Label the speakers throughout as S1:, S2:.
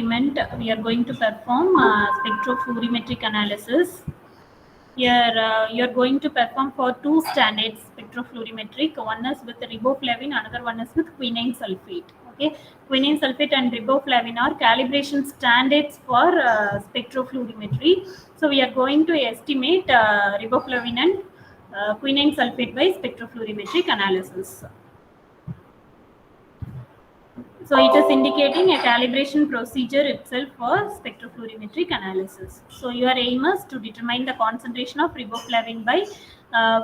S1: experiment, we are going to perform spectropluorimetric analysis. Here, you're going to perform for two standards spectropluorimetric. One is with riboflavin, another one is with quinine sulfate. Okay, quinine sulfate and riboflavin are calibration standards for spectropluorimetry. So we are going to estimate riboflavin and quinine sulfate by spectropluorimetric analysis. So it is indicating a calibration procedure itself for spectropluorimetric analysis. So your aim is to determine the concentration of riboflavin by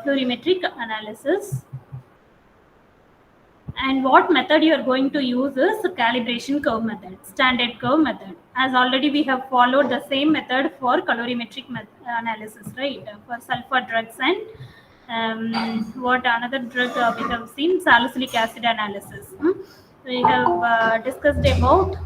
S1: fluorimetric analysis. And what method you are going to use is calibration curve method, standard curve method. As already we have followed the same method for colorimetric analysis, right? For sulfur drugs and what another drug we have seen, salicylic acid analysis. We have discussed about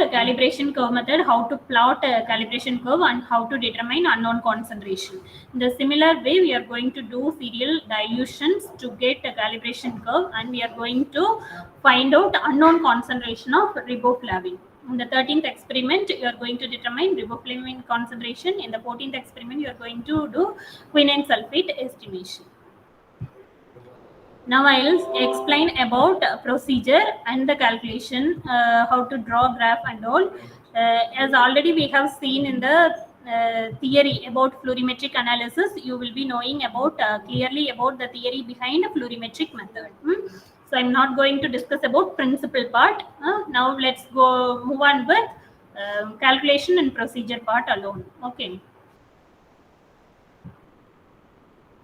S1: a calibration curve method, how to plot a calibration curve and how to determine unknown concentration. In the similar way, we are going to do serial dilutions to get a calibration curve, and we are going to find out unknown concentration of riboflavin. In the 13th experiment, you are going to determine riboflavin concentration. In the 14th experiment, you are going to do quinine sulfate estimation. Now I will explain about procedure and the calculation, how to draw graph and all. As already we have seen in the theory about fluorimetric analysis, you will be knowing about clearly about the theory behind fluorimetric method. So I'm not going to discuss about principal part. Now let's go move on with calculation and procedure part alone. Okay.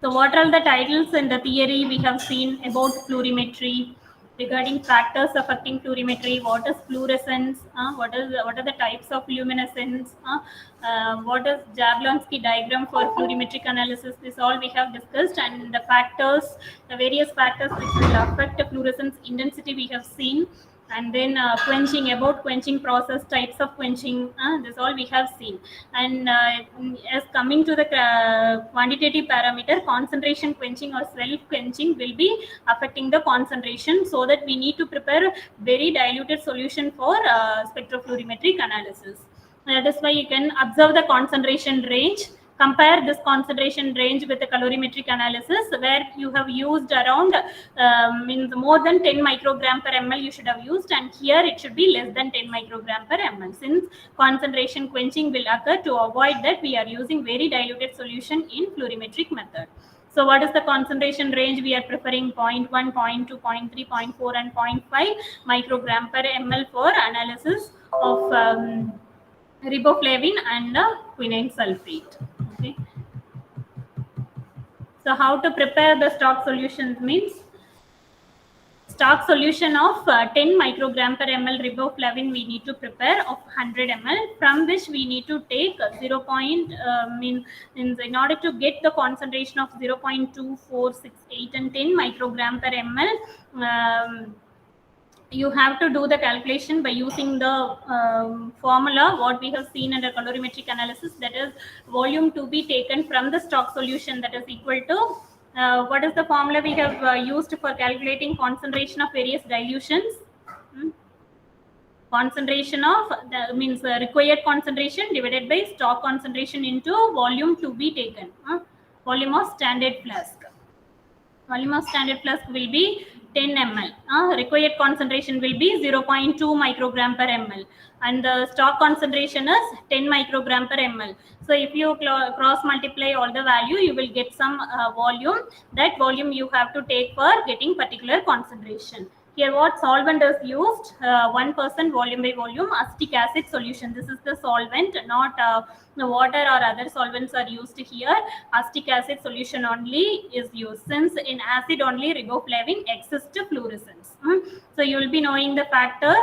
S1: So what are the titles in the theory we have seen about fluorimetry, regarding factors affecting fluorimetry, what is fluorescence, what are the types of luminescence, what is Jablonski diagram for fluorimetric analysis. This all we have discussed, and the factors, the various factors which will affect fluorescence intensity we have seen. And then quenching, about quenching process, types of quenching, this all we have seen. And as coming to the quantitative parameter, concentration quenching or self quenching will be affecting the concentration, so that we need to prepare very diluted solution for spectropluorimetric analysis. That is why you can observe the concentration range. Compare this concentration range with the colorimetric analysis, where you have used around means more than 10 microgram per ml you should have used, and here it should be less than 10 microgram per ml. Since concentration quenching will occur, to avoid that we are using very diluted solution in fluorimetric method. So what is the concentration range we are preferring? 0.1, 0.2, 0.3, 0.4 and 0.5 microgram per ml for analysis of riboflavin and quinine sulfate. Okay. So how to prepare the stock solutions means, stock solution of 10 microgram per ml riboflavin we need to prepare of 100 ml, from which we need to take 0. In order to get the concentration of 0.2, 4, 6, 8 and 10 microgram per ml, you have to do the calculation by using the formula what we have seen under colorimetric analysis, that is volume to be taken from the stock solution, that is equal to what is the formula we have used for calculating concentration of various dilutions? Concentration of the means required concentration divided by stock concentration into volume to be taken. Volume of standard flask. Volume of standard flask will be 10 ml. Required concentration will be 0.2 microgram per ml, and the stock concentration is 10 microgram per ml. So if you cross multiply all the value, you will get some volume. That volume you have to take for getting particular concentration. Here what solvent is used? 1% volume by volume acetic acid solution. This is the solvent, not the water or other solvents are used here. Acetic acid solution only is used, since in acid only riboflavin exists fluorescence. So you will be knowing the factors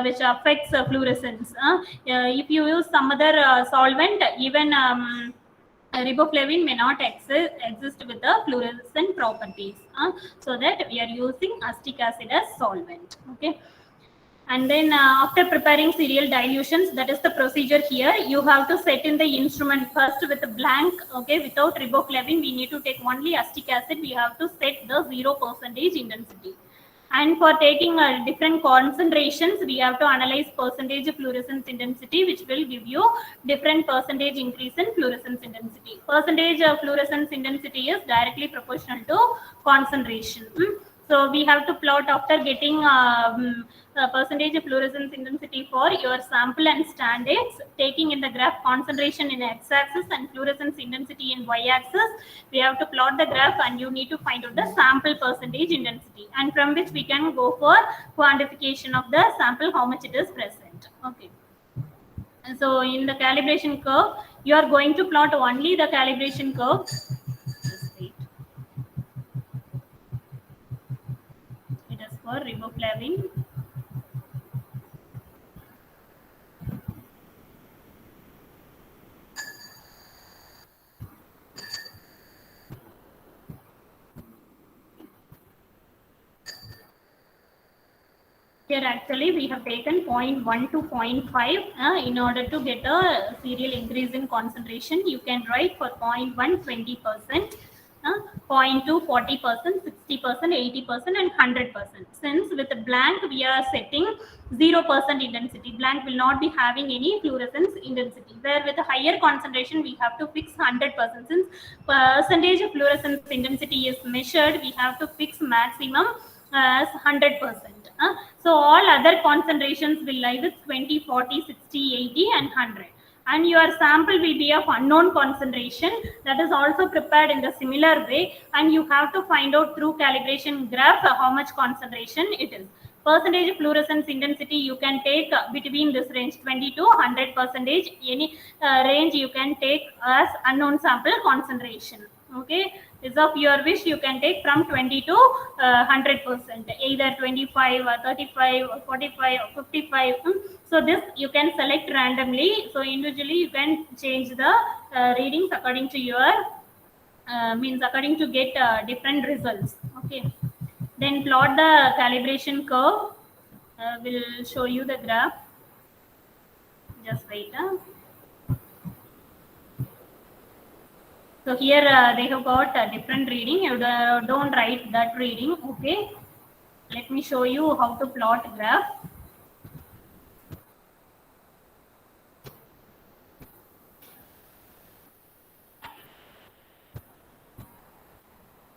S1: which affects fluorescence. If you use some other solvent, even riboflavin may not exist with the fluorescent properties, so that we are using acetic acid as solvent. Okay. And then after preparing serial dilutions, that is the procedure here, you have to set in the instrument first with a blank. Okay, without riboflavin we need to take only acetic acid. We have to set the 0% intensity, And for taking different concentrations, we have to analyze percentage fluorescence intensity, which will give you different percentage increase in fluorescence intensity. Percentage of fluorescence intensity is directly proportional to concentration. So we have to plot after getting percentage of fluorescence intensity for your sample and standards, taking in the graph concentration in x-axis and fluorescence intensity in y-axis. We have to plot the graph and you need to find out the sample percentage intensity, and from which we can go for quantification of the sample, how much it is present. Okay. And so in the calibration curve, you are going to plot only the calibration curve. Just wait. It is for riboflavin. Here actually we have taken 0.1 to 0.5 in order to get a serial increase in concentration. You can write for 0.1 20%, 0.2 40%, 60%, 80% and 100%. Since with the blank we are setting 0% intensity, blank will not be having any fluorescence intensity, where with a higher concentration we have to fix 100%. Since percentage of fluorescence intensity is measured, we have to fix maximum as 100%. So all other concentrations will lie with 20, 40, 60, 80 and 100. And your sample will be of unknown concentration, that is also prepared in the similar way, and you have to find out through calibration graph how much concentration it is. Percentage of fluorescence intensity you can take between this range 20 to 100%. Any range you can take as unknown sample concentration. Okay, is of your wish, you can take from 20 to 100%, either 25 or 35 or 45 or 55. So this you can select randomly, so individually you can change the readings according to your means according to get different results. Okay, then plot the calibration curve. Will show you the graph. Just wait. So here they have got a different reading. You don't write that reading. Okay, let me show you how to plot graph.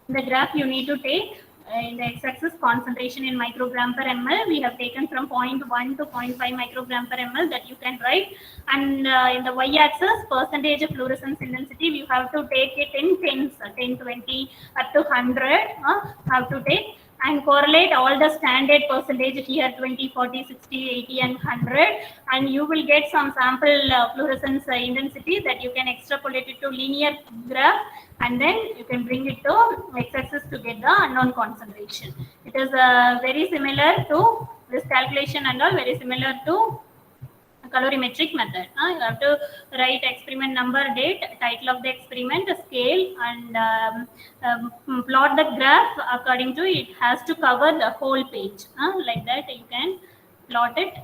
S1: The graph you need to take in the x-axis concentration in microgram per ml. We have taken from 0.1 to 0.5 microgram per ml, that you can write. And in the y-axis, percentage of fluorescence intensity, you have to take it in tens, 10, 20 up to 100. Have to take and correlate all the standard percentage here, 20, 40, 60, 80 and 100, and you will get some sample fluorescence intensity that you can extrapolate it to linear graph, and then you can bring it to x-axis to get the unknown concentration. It is very similar to this calculation and all, very similar to colorimetric method. You have to write experiment number, date, title of the experiment, scale, and plot the graph according to it. Has to cover the whole page. Like that you can plot it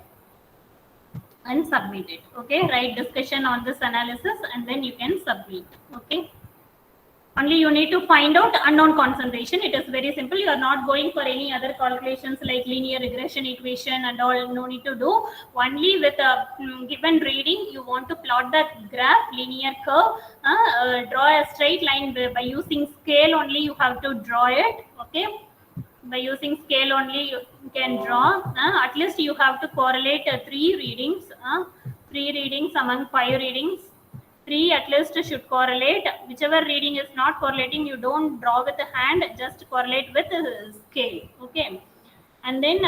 S1: and submit it. Okay, write discussion on this analysis and then you can submit. Okay. Only you need to find out unknown concentration. It is very simple. You are not going for any other calculations like linear regression equation and all. No need to do. Only with a given reading, you want to plot that graph, linear curve. Draw a straight line by using scale only. You have to draw it. Okay. By using scale only you can draw. At least you have to correlate 3 readings. 3 readings among 5 readings. 3 at least should correlate. Whichever reading is not correlating, you don't draw with the hand, just correlate with the scale. Okay, and then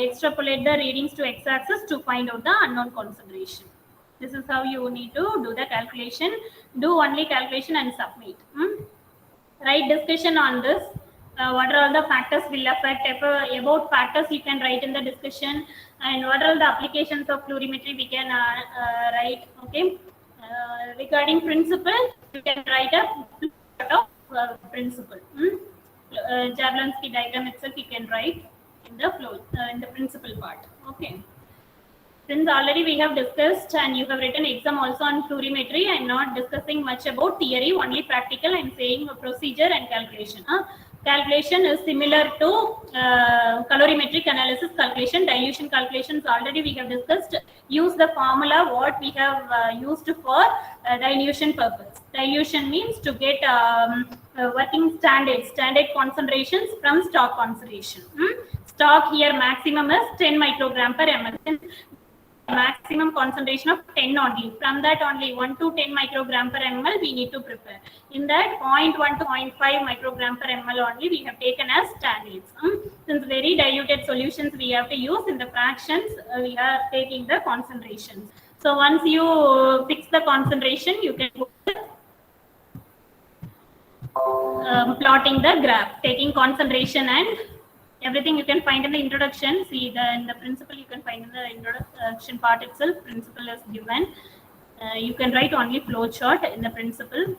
S1: extrapolate the readings to x-axis to find out the unknown concentration. This is how you need to do the calculation. Do only calculation and submit. Write discussion on this. What are all the factors will affect? About factors you can write in the discussion, and what are all the applications of fluorimetry we can write. Okay. Regarding principle, you can write a principle. Jablonski diagram itself you can write in the flow in the principle part. Okay. Since already we have discussed and you have written exam also on fluorimetry, I am not discussing much about theory, only practical. I am saying procedure and calculation. calculation is similar to colorimetric analysis calculation. Dilution calculations already we have discussed. Use the formula what we have used for dilution purpose. Dilution means to get working standard concentrations from stock concentration. Stock here maximum is 10 microgram per ml. Maximum concentration of 10 only. From that only 1 to 10 microgram per ml we need to prepare. In that 0.1 to 0.5 microgram per ml only we have taken as standards. Since very diluted solutions we have to use, in the fractions we are taking the concentrations. So once you fix the concentration, you can plotting the graph, taking concentration and everything you can find in the introduction. See in the principle you can find in the introduction part itself. Principle is given. You can write only flow chart in the principle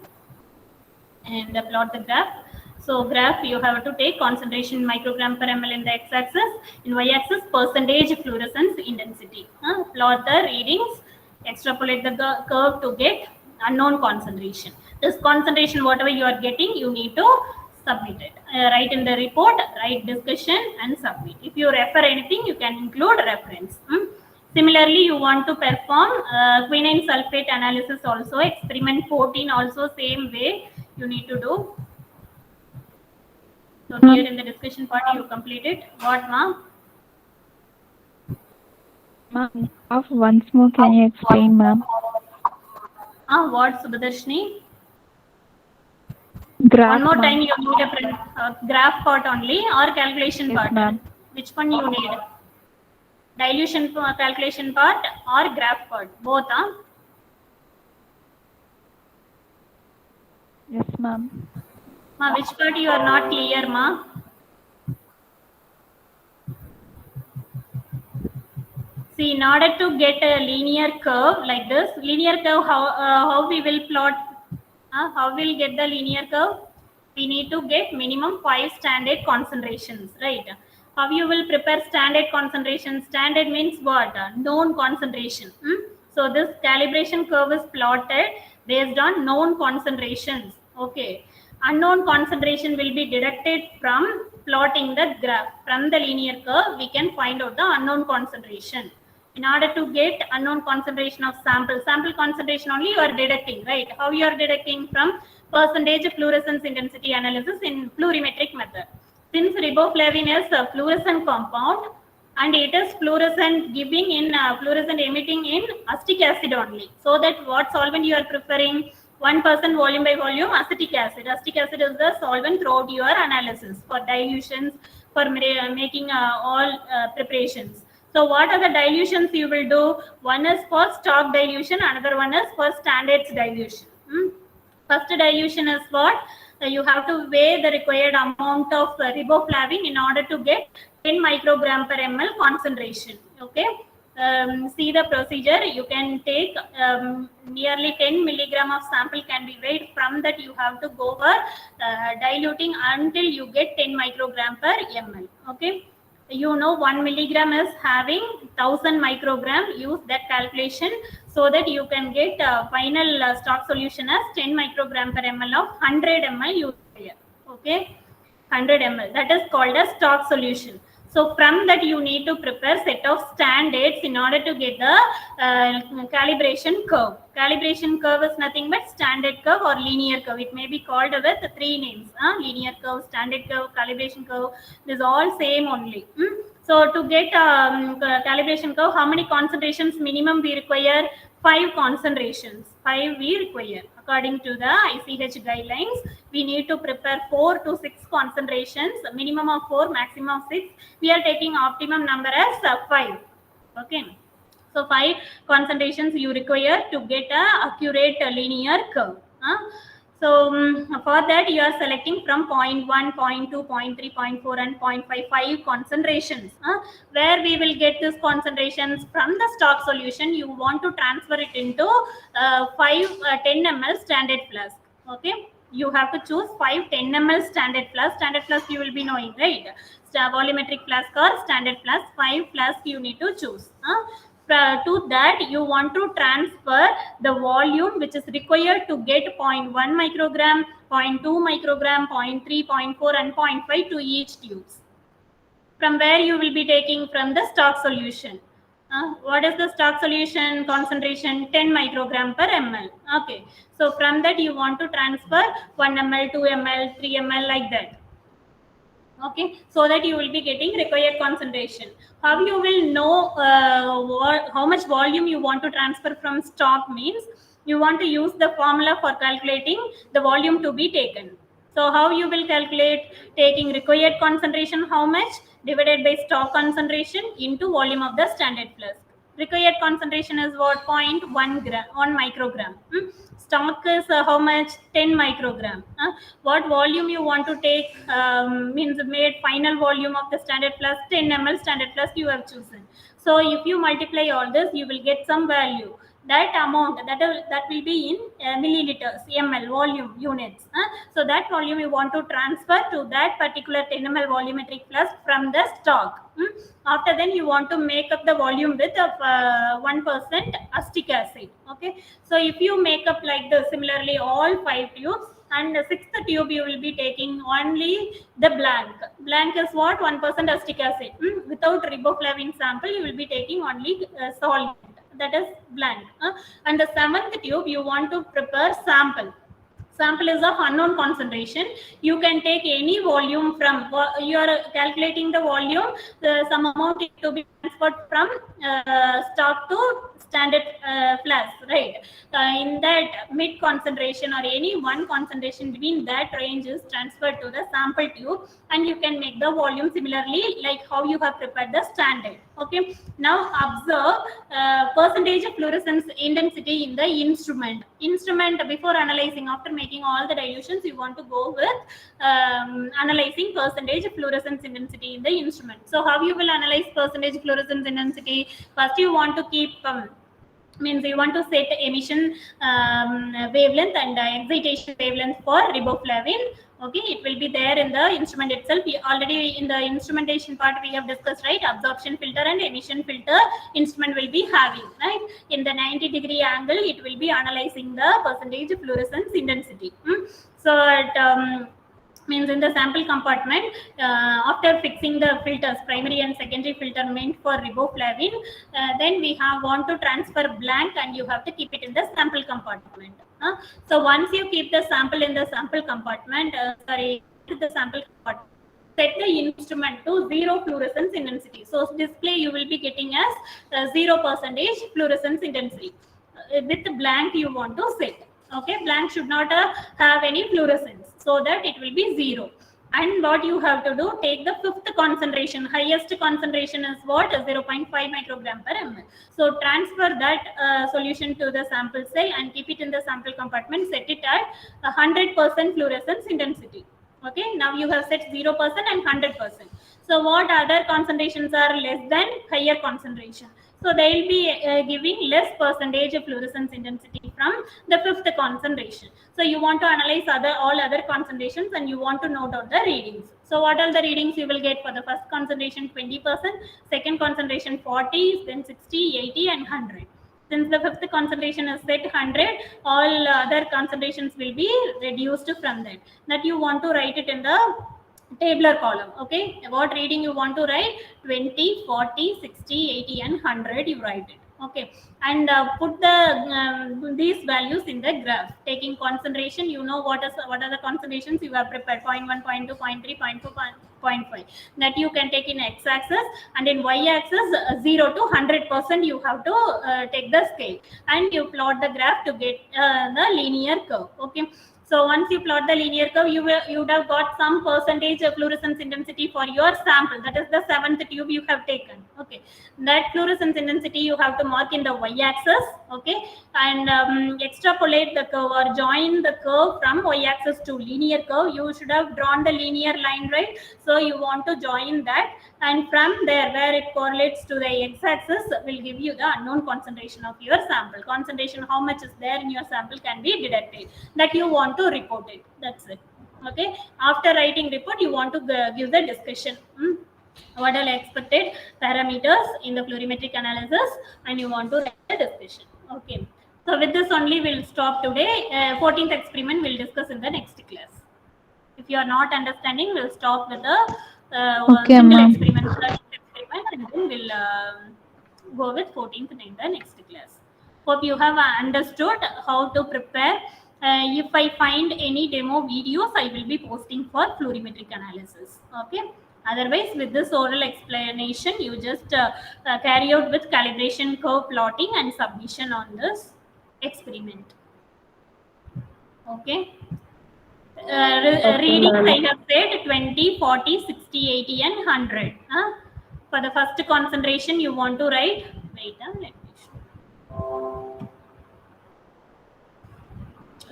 S1: and plot the graph. So graph you have to take concentration microgram per ml in the x-axis, in y-axis percentage fluorescence intensity. Plot the readings, extrapolate the curve to get unknown concentration. This concentration whatever you are getting you need to submit it. Write in the report, write discussion and submit. If you refer anything you can include reference. Similarly, you want to perform quinine sulfate analysis also. Experiment 14 also same way you need to do. So here in the discussion part you complete it. What, ma'am?
S2: Ma'am, once more can you explain, ma'am?
S1: What, Subhadarshini?
S2: Graph,
S1: one more time you need a graph part only or calculation
S2: yes,
S1: part? Which one you need? Dilution calculation part or graph part? Both,
S2: Yes, ma'am.
S1: Ma, which part you are not clear, ma? See, in order to get a linear curve like this, linear curve, how we will plot? How we'll get the linear curve? We need to get minimum 5 standard concentrations, right? How you will prepare standard concentration? Standard means what? Known concentration. So this calibration curve is plotted based on known concentrations. Okay. Unknown concentration will be deducted from plotting the graph. From the linear curve, we can find out the unknown concentration. In order to get unknown concentration of sample concentration only you are deducting, right? How you are deducting? From percentage fluorescence intensity analysis in plurimetric method. Since riboflavin is a fluorescent compound and it is fluorescent giving in fluorescent emitting in acetic acid only. So that what solvent you are preferring? 1% volume by volume acetic acid. Acetic acid is the solvent throughout your analysis for dilutions, for making all preparations. So what are the dilutions you will do? One is for stock dilution, another one is for standards dilution. First dilution is what? You have to weigh the required amount of riboflavin in order to get 10 microgram per ml concentration. Okay. See the procedure. You can take nearly 10 milligram of sample can be weighed. From that you have to go for diluting until you get 10 microgram per ml. Okay. You know 1 milligram is having 1000 microgram. Use that calculation so that you can get final stock solution as 10 microgram per ml of 100 ml use here. Okay, 100 ml. That is called a stock solution. So from that you need to prepare set of standards in order to get the calibration curve. Calibration curve is nothing but standard curve or linear curve. It may be called with 3 names. Linear curve, standard curve, calibration curve. This is all same only. So to get calibration curve, how many concentrations minimum we require? 5 concentrations. 5 we require. According to the ICH guidelines, we need to prepare 4 to 6 concentrations. Minimum of 4, maximum of 6. We are taking optimum number as 5. Okay. So 5 concentrations you require to get a accurate linear curve. So for that you are selecting from 0.1, 0.2, 0.3, 0.4 and 0.55 concentrations. Where we will get these concentrations? From the stock solution you want to transfer it into 10 ml standard flask. Okay. You have to choose 10 ml standard flask. Standard flask you will be knowing, right? Volumetric flask or standard flask. 5 flask you need to choose. To that you want to transfer the volume which is required to get 0.1 microgram, 0.2 microgram, 0.3, 0.4 and 0.5 to each tubes. From where you will be taking? From the stock solution. What is the stock solution concentration? 10 microgram per ml. Okay, so from that you want to transfer 1 ml, 2 ml, 3 ml like that. Okay, so that you will be getting required concentration. How you will know how much volume you want to transfer from stock means you want to use the formula for calculating the volume to be taken. So how you will calculate? Taking required concentration how much divided by stock concentration into volume of the standard flask. Required concentration is what? 0.1 gram, 1 microgram. Stock is how much? 10 microgram. What volume you want to take? Means made final volume of the standard flask 10 ml standard flask you have chosen. So if you multiply all this, you will get some value. That amount that will be in milliliters, ml, volume units. So that volume you want to transfer to that particular 10 ml volumetric flask from the stock. After then you want to make up the volume with 1% acetic acid. Okay, so if you make up like this, similarly all 5 tubes, and the 6th tube you will be taking only the blank. Blank is what? 1% acetic acid. Without riboflavin sample you will be taking only solvent, that is blank. And the 7th tube you want to prepare sample. Sample is of unknown concentration. You can take any volume from, you are calculating the volume, some amount to be transferred from stock to standard flask, right? In that mid concentration or any one concentration between that range is transferred to the sample tube, and you can make the volume similarly like how you have prepared the standard. Okay, now observe percentage of fluorescence intensity in the instrument. Before analyzing, after making all the dilutions, you want to go with analyzing percentage of fluorescence intensity in the instrument. So how you will analyze percentage fluorescence intensity? First you want to keep means you want to set emission wavelength and excitation wavelength for riboflavin. Okay, it will be there in the instrument itself. We already in the instrumentation part we have discussed, right? Absorption filter and emission filter instrument will be having, right? In the 90-degree angle it will be analyzing the percentage fluorescence intensity. So at means in the sample compartment, after fixing the filters, primary and secondary filter meant for riboflavin, then we want to transfer blank and you have to keep it in the sample compartment. So once you keep the sample in the sample compartment, the sample compartment, set the instrument to 0 fluorescence intensity. So display you will be getting as 0% fluorescence intensity. With blank you want to set. Okay, blank should not have any fluorescence, so that it will be 0. And what you have to do, take the 5th concentration. Highest concentration is what? 0.5 microgram per ml. So transfer that solution to the sample cell and keep it in the sample compartment. Set it at 100% fluorescence intensity. Okay, now you have set 0% and 100%. So what other concentrations are less than higher concentration? So they will be giving less percentage of fluorescence intensity from the 5th concentration. So you want to analyze all other concentrations and you want to note out the readings. So what are the readings you will get for the first concentration? 20%, second concentration 40, then 60, 80 and 100. Since the 5th concentration is set 100, all other concentrations will be reduced from that. That you want to write it in the tabular column. Okay, what reading you want to write? 20, 40, 60, 80 and 100 you write it. Okay, and put the these values in the graph. Taking concentration, you know what are the concentrations you have prepared: 0.1, 0.2, 0.3, 0.4, 0.5. That you can take in x-axis, and in y-axis 0 to 100% you have to take the scale, and you plot the graph to get the linear curve. Okay. So once you plot the linear curve, you would have got some percentage of fluorescence intensity for your sample. That is the 7th tube you have taken. Okay, that fluorescence intensity you have to mark in the y-axis. Okay, and extrapolate the curve or join the curve from y-axis to linear curve. You should have drawn the linear line, right? So you want to join that, and from there where it correlates to the x-axis will give you the unknown concentration of your sample. Concentration, how much is there in your sample, can be deducted. That you want to report it. That's it. Okay, after writing report you want to give the discussion. What are expected parameters in the fluorimetric analysis, and you want to write the discussion. Okay. So with this only we'll stop today. 14th experiment we'll discuss in the next class. If you are not understanding, we'll stop with the
S2: Okay,
S1: single
S2: ma'am.
S1: experiment, and then we'll go with 14th in the next class. Hope you have understood how to prepare. If I find any demo videos, I will be posting for fluorimetric analysis. Okay. Otherwise, with this oral explanation, you just carry out with calibration curve plotting and submission on this experiment. Okay. Readings I have said 20, 40, 60, 80 and 100. For the first concentration you want to write, wait, let me show.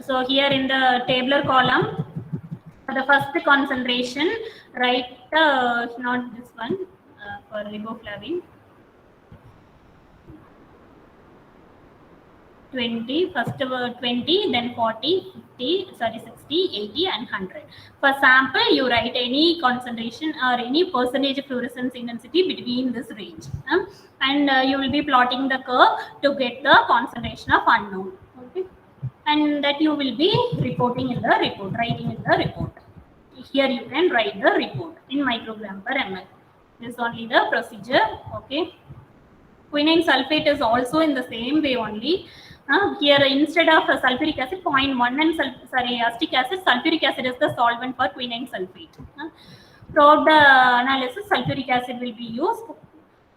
S1: So here in the tabular column, for the first concentration, write not this one, for riboflavin. 20, first 20, then 40, 50, 60, 80 and 100. For sample, you write any concentration or any percentage fluorescence intensity between this range. And you will be plotting the curve to get the concentration of unknown. Okay. And that you will be reporting in the report, writing in the report. Here you can write the report in microgram per ml. This is only the procedure. Okay. Quinine sulfate is also in the same way only. Here instead of sulfuric acid 0.1 and acetic acid, sulfuric acid is the solvent for quinine sulfate. Throughout the analysis, sulfuric acid will be used.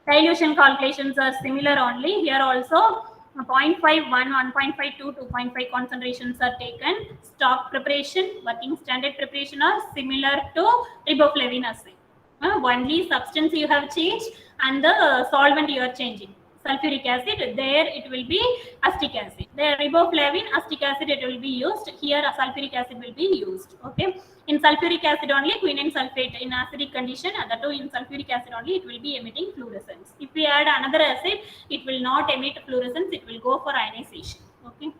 S1: Dilution calculations are similar only. Here also 0.51, 1.52, 2.5 concentrations are taken. Stock preparation, working standard preparation are similar to riboflavin assay. Only substance you have changed and the solvent you are changing. Sulfuric acid, there it will be acetic acid. The riboflavin, acetic acid it will be used. Here sulfuric acid will be used. Okay. In sulfuric acid only, quinine sulfate in acidic condition, that too in sulfuric acid only, it will be emitting fluorescence. If we add another acid, it will not emit fluorescence, it will go for ionization. Okay.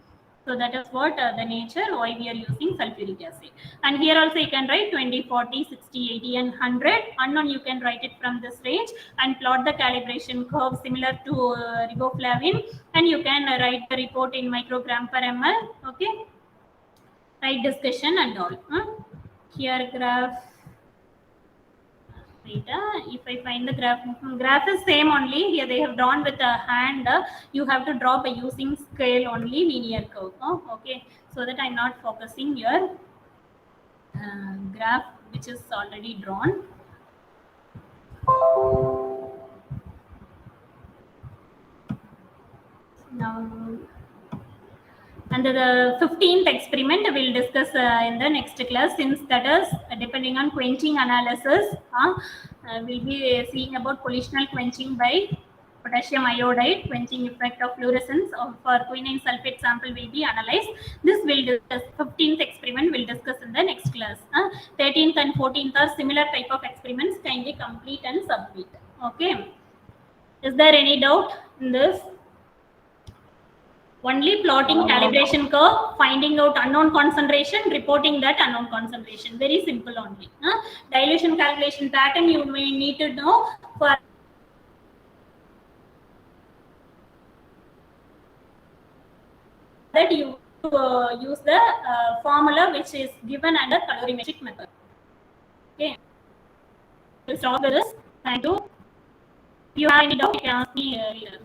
S1: So that is what the nature why we are using sulfuric acid. And here also you can write 20, 40, 60, 80 and 100. Unknown you can write it from this range and plot the calibration curve similar to riboflavin, and you can write the report in microgram per ml. Okay. Write discussion and all. Here graph. If I find the graph is same only. Here they have drawn with a hand. You have to draw by using scale only, linear curve. Okay, so that I'm not focusing your graph which is already drawn. Now, under the 15th experiment we'll discuss in the next class, since that is depending on quenching analysis. We'll be seeing about collisional quenching by potassium iodide, quenching effect of fluorescence for quinine sulfate sample will be analyzed. This will discuss 15th experiment we'll discuss in the next class. 13th and 14th are similar type of experiments. Kindly complete and submit. Okay. Is there any doubt in this? Only plotting calibration curve, finding out unknown concentration, reporting that unknown concentration. Very simple only. Dilution calculation pattern you may need to know for that you use the formula which is given under colorimetric method. Okay. We'll stop with this. Thank you. If you have any doubt, you can ask me later.